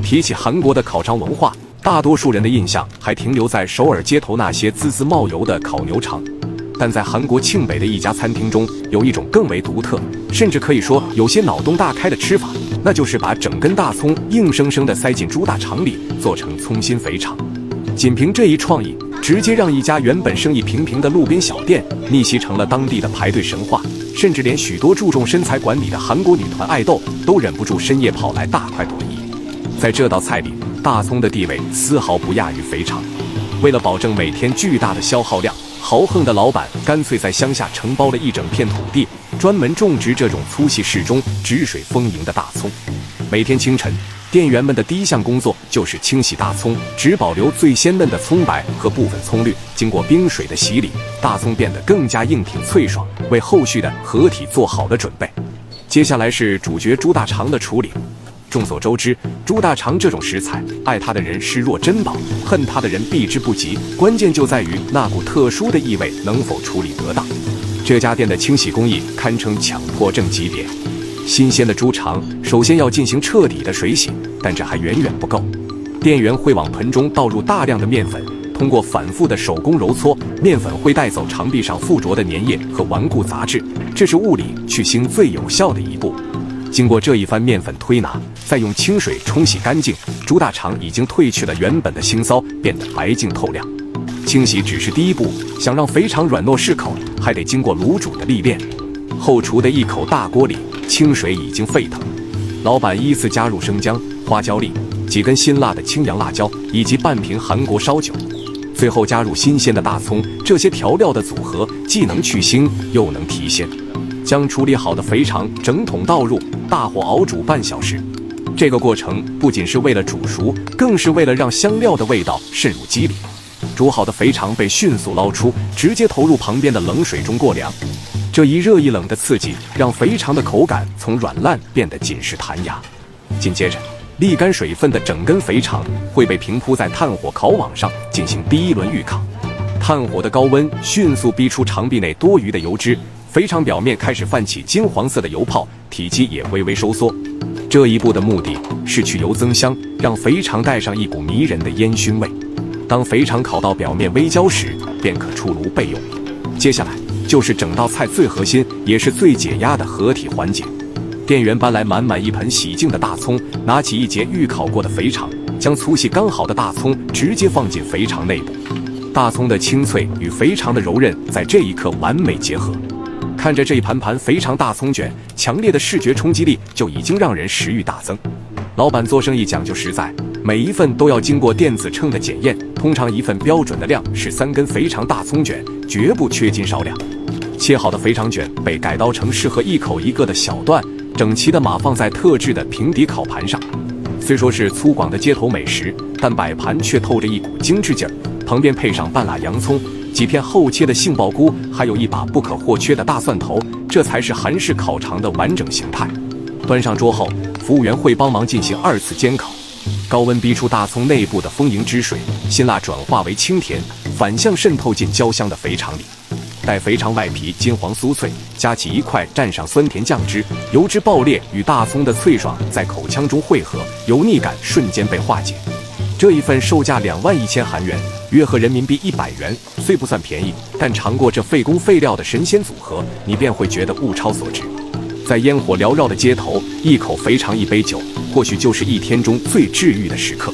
提起韩国的烤肠文化，大多数人的印象还停留在首尔街头那些滋滋冒油的烤牛肠。但在韩国庆北的一家餐厅中，有一种更为独特，甚至可以说有些脑洞大开的吃法，那就是把整根大葱硬生生地塞进猪大肠里，做成葱心肥肠。仅凭这一创意，直接让一家原本生意平平的路边小店逆袭成了当地的排队神话，甚至连许多注重身材管理的韩国女团爱豆都忍不住深夜跑来大快朵颐。在这道菜里，大葱的地位丝毫不亚于肥肠。为了保证每天巨大的消耗量，豪横的老板干脆在乡下承包了一整片土地，专门种植这种粗细适中、汁水丰盈的大葱。每天清晨，店员们的第一项工作就是清洗大葱，只保留最鲜嫩的葱白和部分葱绿。经过冰水的洗礼，大葱变得更加硬挺脆爽，为后续的合体做好了准备。接下来是主角猪大肠的处理。众所周知，猪大肠这种食材，爱它的人视若珍宝，恨它的人避之不及。关键就在于那股特殊的异味能否处理得当。这家店的清洗工艺堪称强迫症级别。新鲜的猪肠首先要进行彻底的水洗，但这还远远不够。店员会往盆中倒入大量的面粉，通过反复的手工揉搓，面粉会带走肠壁上附着的粘液和顽固杂质，这是物理去腥最有效的一步。经过这一番面粉推拿，再用清水冲洗干净，猪大肠已经褪去了原本的腥骚，变得白净透亮。清洗只是第一步，想让肥肠软糯适口，还得经过卤煮的历练。后厨的一口大锅里，清水已经沸腾，老板依次加入生姜、花椒粒、几根辛辣的青阳辣椒以及半瓶韩国烧酒，最后加入新鲜的大葱。这些调料的组合既能去腥又能提鲜。将处理好的肥肠整桶倒入，大火熬煮半小时。这个过程不仅是为了煮熟，更是为了让香料的味道渗入肌里。煮好的肥肠被迅速捞出，直接投入旁边的冷水中过凉。这一热一冷的刺激，让肥肠的口感从软烂变得紧实弹牙。紧接着，沥干水分的整根肥肠会被平铺在炭火烤网上进行第一轮预烤。炭火的高温迅速逼出肠壁内多余的油脂，肥肠表面开始泛起金黄色的油泡，体积也微微收缩。这一步的目的是去油增香，让肥肠带上一股迷人的烟熏味。当肥肠烤到表面微焦时，便可出炉备用。接下来就是整道菜最核心也是最解压的合体环节。店员搬来满满一盆洗净的大葱，拿起一节预烤过的肥肠，将粗细刚好的大葱直接放进肥肠内部。大葱的清脆与肥肠的柔韧在这一刻完美结合。看着这一盘盘肥肠大葱卷，强烈的视觉冲击力就已经让人食欲大增。老板做生意讲究实在，每一份都要经过电子秤的检验，通常一份标准的量是3根肥肠大葱卷，绝不缺斤少两。切好的肥肠卷被改刀成适合一口一个的小段，整齐地码放在特制的平底烤盘上。虽说是粗犷的街头美食，但摆盘却透着一股精致劲儿。旁边配上半拉洋葱，几片厚切的杏鲍菇，还有一把不可或缺的大蒜头，这才是韩式烤肠的完整形态。端上桌后，服务员会帮忙进行2次煎烤，高温逼出大葱内部的丰盈汁水，辛辣转化为清甜，反向渗透进焦香的肥肠里。待肥肠外皮金黄酥脆，夹起一块蘸上酸甜酱汁，油脂爆裂与大葱的脆爽在口腔中汇合，油腻感瞬间被化解。这一份售价21000韩元，约合人民币100元，虽不算便宜，但尝过这费工费料的神仙组合，你便会觉得物超所值。在烟火缭绕的街头，一口肥肠一杯酒，或许就是一天中最治愈的时刻。